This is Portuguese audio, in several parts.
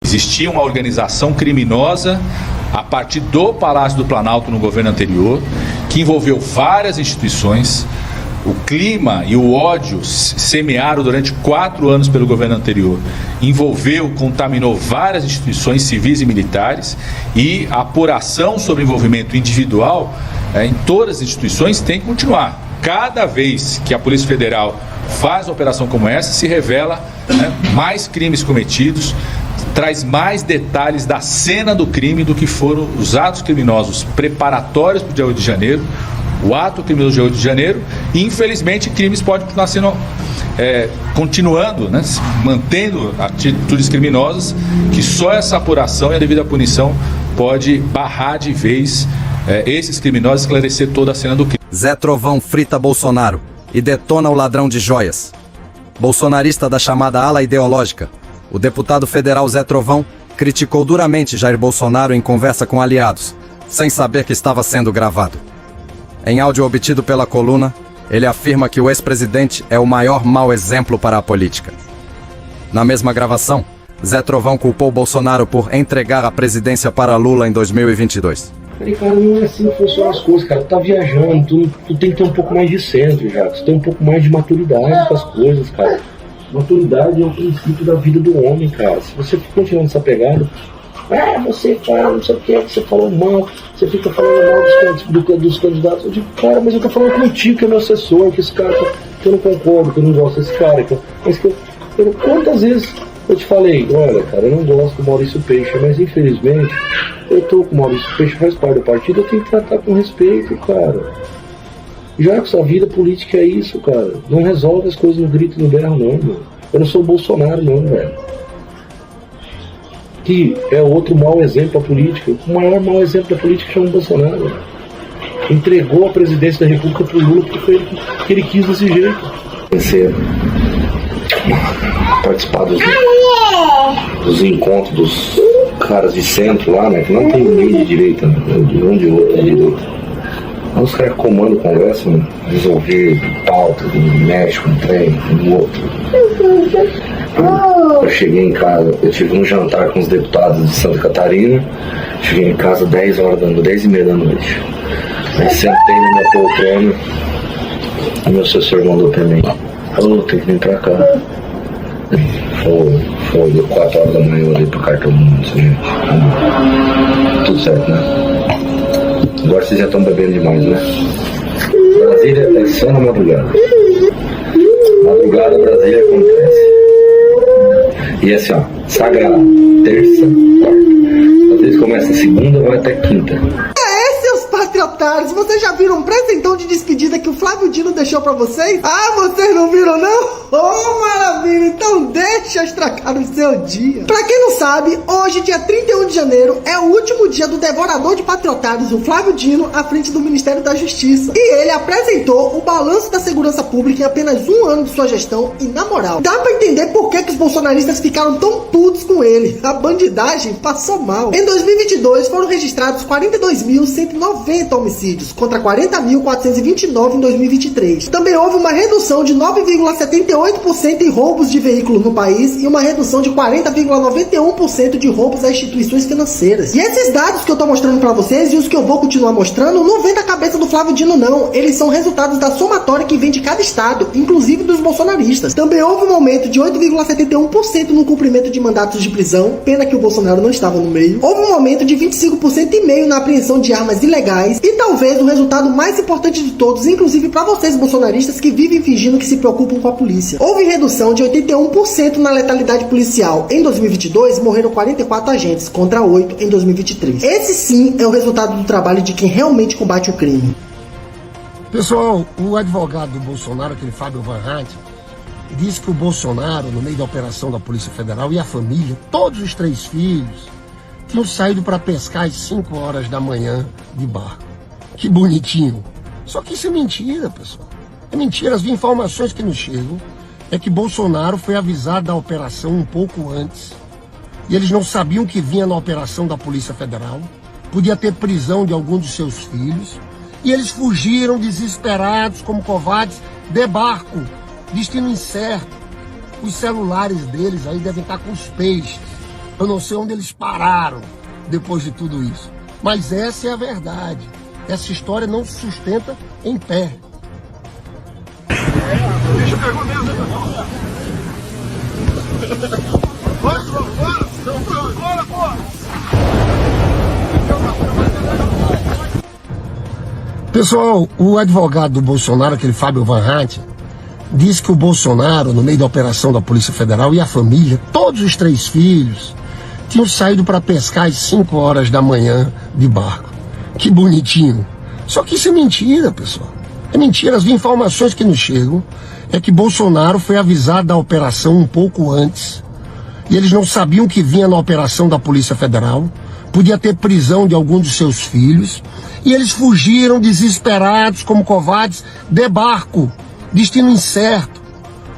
Existia uma organização criminosa a partir do Palácio do Planalto no governo anterior, que envolveu várias instituições. O clima e o ódio semeado durante 4 anos pelo governo anterior contaminou várias instituições civis e militares, e a apuração sobre envolvimento individual em todas as instituições tem que continuar. Cada vez que a Polícia Federal faz uma operação como essa, se revela mais crimes cometidos, traz mais detalhes da cena do crime do que foram os atos criminosos preparatórios para o dia 8 de janeiro, o ato criminoso do dia 8 de janeiro, e infelizmente crimes podem continuar sendo, continuando, mantendo atitudes criminosas, que só essa apuração e a devida punição pode barrar de vez esses criminosos, esclarecer toda a cena do crime. Zé Trovão frita Bolsonaro e detona o ladrão de joias. Bolsonarista da chamada ala ideológica, o deputado federal Zé Trovão criticou duramente Jair Bolsonaro em conversa com aliados, sem saber que estava sendo gravado. Em áudio obtido pela coluna, ele afirma que o ex-presidente é o maior mau exemplo para a política. Na mesma gravação, Zé Trovão culpou Bolsonaro por entregar a presidência para Lula em 2022. Falei, cara, não é assim que funcionam as coisas, cara. Tu tá viajando, tu tem que ter um pouco mais de centro, já. Tu tem um pouco mais de maturidade com as coisas, cara. Maturidade é o princípio da vida do homem, cara. Se você fica continuando essa pegada, você fala, não sei o que, você falou mal, você fica falando mal dos candidatos. Eu digo, cara, mas eu tô falando contigo, que é meu assessor, que esse cara, que eu não concordo, que eu não gosto desse cara. Mas quantas vezes eu te falei, olha, cara, eu não gosto do Maurício Peixe, mas infelizmente eu tô com o Maurício Peixe, faz parte do partido, eu tenho que tratar com respeito, cara. Já que sua vida política é isso, cara. Não resolve as coisas no grito e no berro, não, mano. Eu não sou o Bolsonaro, não, velho. Que é outro mau exemplo da política. O maior mau exemplo da política chama o Bolsonaro. Entregou a presidência da República pro Lula porque foi ele que ele quis desse jeito. Comecei a participar dos encontros dos caras de centro lá, né? Que não tem ninguém de direita, né? De um de outro, de direita. Aí os caras comandam, conversam, resolver pauta, mexe com um trem, com outro. Eu cheguei em casa, eu tive um jantar com os deputados de Santa Catarina, cheguei em casa 10h30 da noite. Aí sentei na minha poltrona, o meu assessor mandou pra mim, falou, tem que vir pra cá. Foi 4h da manhã, eu olhei pro cartão, tudo certo, né? Agora vocês já estão bebendo demais, né? Brasília é só na madrugada. Madrugada, Brasília acontece. E assim, ó, sagrado, terça, quarta. Às vezes começa segunda, vai até quinta. Seus patriotários, vocês já viram um presentão de despedida que o Flávio Dino deixou pra vocês? Ah, vocês não viram não? Oh, maravilha, então deixa eu estragar o seu dia. Pra quem não sabe, hoje, dia 31 de janeiro, é o último dia do devorador de patriotários, o Flávio Dino, à frente do Ministério da Justiça. E ele apresentou o balanço da segurança pública em apenas 1 ano de sua gestão e, na moral, dá pra entender por que os bolsonaristas ficaram tão putos com ele. A bandidagem passou mal. Em 2022, foram registrados 42.190 homicídios, contra 40.429 em 2023. Também houve uma redução de 9,78% em roubos de veículo no país e uma redução de 40,91% de roubos a instituições financeiras. E esses dados que eu tô mostrando pra vocês e os que eu vou continuar mostrando não vem da cabeça do Flávio Dino, não. Eles são resultados da somatória que vem de cada estado, inclusive dos bolsonaristas. Também houve um aumento de 8,71% no cumprimento de mandatos de prisão, pena que o Bolsonaro não estava no meio. Houve um aumento de 25,5% na apreensão de armas ilegais e talvez o resultado mais importante de todos, inclusive para vocês bolsonaristas que vivem fingindo que se preocupam com a polícia. Houve redução de 81% na letalidade policial. Em 2022, morreram 44 agentes, contra 8 em 2023. Esse sim é o resultado do trabalho de quem realmente combate o crime. Pessoal, o advogado do Bolsonaro, aquele Fábio Van Hatt, disse que o Bolsonaro, no meio da operação da Polícia Federal e a família, todos os 3 filhos, tinham saído para pescar às 5 horas da manhã de barco. Que bonitinho. Só que isso é mentira, pessoal. É mentira. As informações que nos chegam é que Bolsonaro foi avisado da operação um pouco antes e eles não sabiam que vinha na operação da Polícia Federal. Podia ter prisão de algum dos seus filhos e eles fugiram desesperados como covardes de barco, destino incerto. Os celulares deles aí devem estar com os peixes. Eu não sei onde eles pararam depois de tudo isso. Mas essa é a verdade. Essa história não se sustenta em pé. Deixa eu pegar mesmo. Bora, porra! Pessoal, o advogado do Bolsonaro, aquele Fábio Van Hatten, disse que o Bolsonaro, no meio da operação da Polícia Federal, e a família, todos os 3 filhos, tinham saído para pescar às 5 horas da manhã de barco. Que bonitinho. Só que isso é mentira, pessoal. É mentira. As informações que nos chegam é que Bolsonaro foi avisado da operação um pouco antes. E eles não sabiam que vinha na operação da Polícia Federal. Podia ter prisão de algum dos seus filhos. E eles fugiram desesperados, como covardes, de barco. Destino incerto.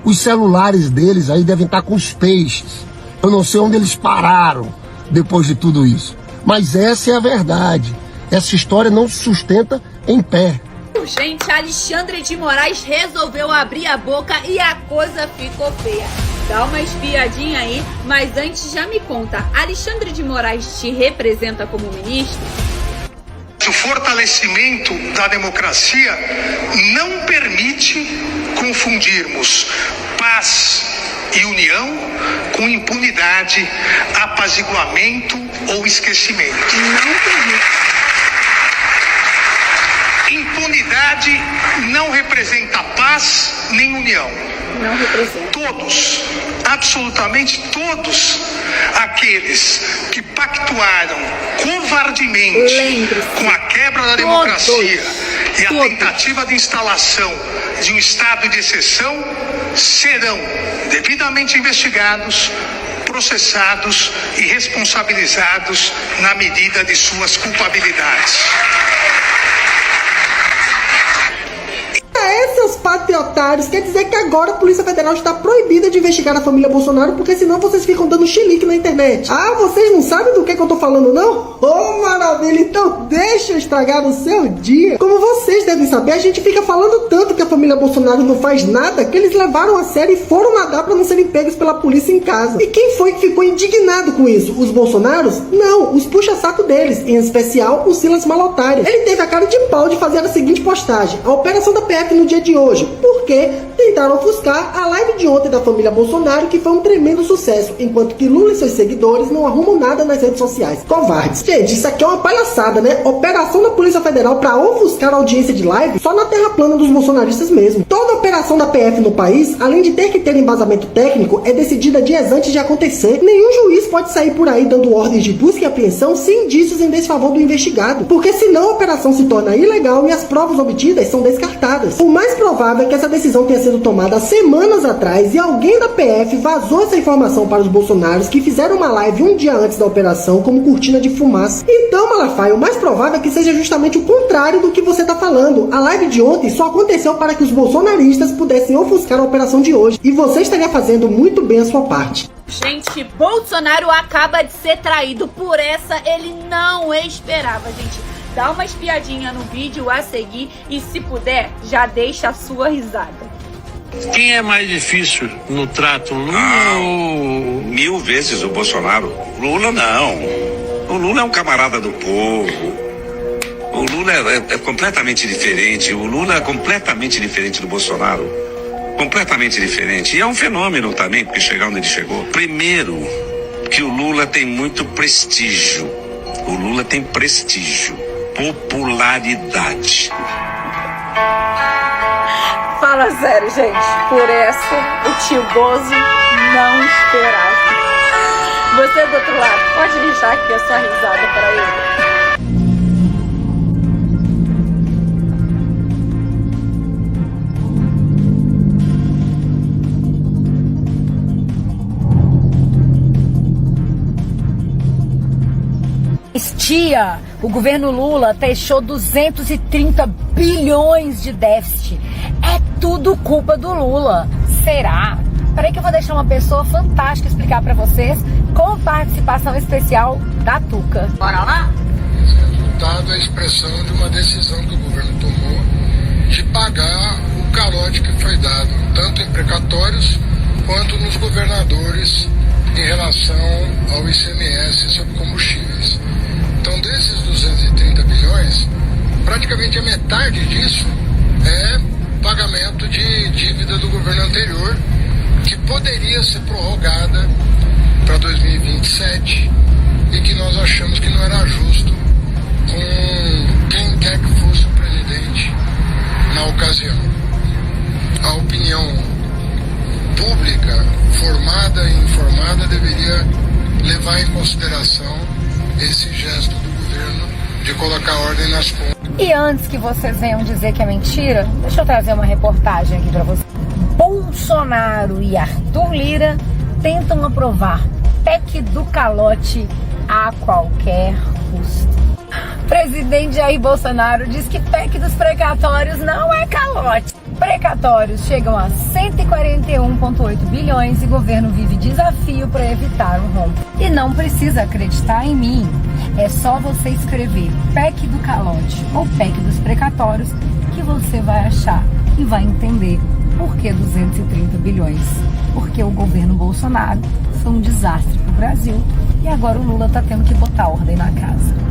Os celulares deles aí devem estar com os peixes. Eu não sei onde eles pararam depois de tudo isso. Mas essa é a verdade. Essa história não se sustenta em pé. Gente, Alexandre de Moraes resolveu abrir a boca e a coisa ficou feia. Dá uma espiadinha aí, mas antes já me conta, Alexandre de Moraes te representa como ministro? O fortalecimento da democracia não permite confundirmos paz e união com impunidade, apaziguamento ou esquecimento. Não permite. Impunidade não representa paz nem união. Não representa. Todos, absolutamente todos, aqueles que pactuaram covardemente com a quebra da democracia e a tentativa de instalação de um estado de exceção serão devidamente investigados, processados e responsabilizados na medida de suas culpabilidades. Seus patriotários, quer dizer que agora a Polícia Federal está proibida de investigar a família Bolsonaro, porque senão vocês ficam dando chilique na internet. Ah, vocês não sabem do que eu tô falando, não? Oh, maravilha, então deixa eu estragar o seu dia. Como vocês devem saber, a gente fica falando tanto que a família Bolsonaro não faz nada, que eles levaram a sério e foram nadar para não serem pegos pela polícia em casa. E quem foi que ficou indignado com isso? Os Bolsonaros? Não, os puxa-saco deles, em especial o Silas Malafaia. Ele teve a cara de pau de fazer a seguinte postagem: a operação da PF no dia de hoje, porque tentaram ofuscar a live de ontem da família Bolsonaro, que foi um tremendo sucesso, enquanto que Lula e seus seguidores não arrumam nada nas redes sociais. Covardes. Gente, isso aqui é uma palhaçada, né? Operação da Polícia Federal para ofuscar a audiência de live só na terra plana dos bolsonaristas mesmo. Toda operação da PF no país, além de ter que ter embasamento técnico, é decidida dias antes de acontecer. Nenhum juiz pode sair por aí dando ordens de busca e apreensão sem indícios em desfavor do investigado, porque senão a operação se torna ilegal e as provas obtidas são descartadas. O mais provável é que essa decisão tenha sido tomada semanas atrás e alguém da PF vazou essa informação para os bolsonaros, que fizeram uma live um dia antes da operação como cortina de fumaça. Então, Malafaia, o mais provável é que seja justamente o contrário do que você está falando. A live de ontem só aconteceu para que os bolsonaristas pudessem ofuscar a operação de hoje, e você estaria fazendo muito bem a sua parte. Gente, Bolsonaro acaba de ser traído. Por essa ele não esperava, gente. Dá uma espiadinha no vídeo a seguir e, se puder, já deixa a sua risada. Quem é mais difícil no trato, Lula ou... 1000 vezes o Bolsonaro. Lula não. O Lula é um camarada do povo. O Lula é completamente diferente. O Lula é completamente diferente do Bolsonaro. Completamente diferente. E é um fenômeno também, porque chegar onde ele chegou. Primeiro, que o Lula tem muito prestígio. O Lula tem prestígio. Popularidade. Fala sério, gente. Por essa, o tio Bozo não esperava. Você do outro lado, pode deixar aqui a sua risada para ele. Dia, o governo Lula fechou 230 bilhões de déficit. É tudo culpa do Lula. Será? Peraí que eu vou deixar uma pessoa fantástica explicar pra vocês, com participação especial da Tuca. Bora lá? Esse resultado é a expressão de uma decisão que o governo tomou de pagar o calote que foi dado, tanto em precatórios quanto nos governadores em relação ao ICMS sobre combustíveis. Então, desses 230 bilhões, praticamente a metade disso é pagamento de dívida do governo anterior, que poderia ser prorrogada para 2027 e que nós achamos que não era justo com quem quer que fosse o presidente na ocasião. A opinião pública, formada e informada, deveria levar em consideração esse gesto do governo de colocar ordem nas contas. E antes que vocês venham dizer que é mentira, deixa eu trazer uma reportagem aqui para vocês. Bolsonaro e Arthur Lira tentam aprovar PEC do calote a qualquer custo. Presidente Jair Bolsonaro diz que PEC dos precatórios não é calote. Precatórios chegam a 141,8 bilhões e o governo vive desafio para evitar o rombo. E não precisa acreditar em mim. É só você escrever PEC do calote ou PEC dos precatórios que você vai achar e vai entender por que 230 bilhões. Porque o governo Bolsonaro foi um desastre para o Brasil e agora o Lula está tendo que botar ordem na casa.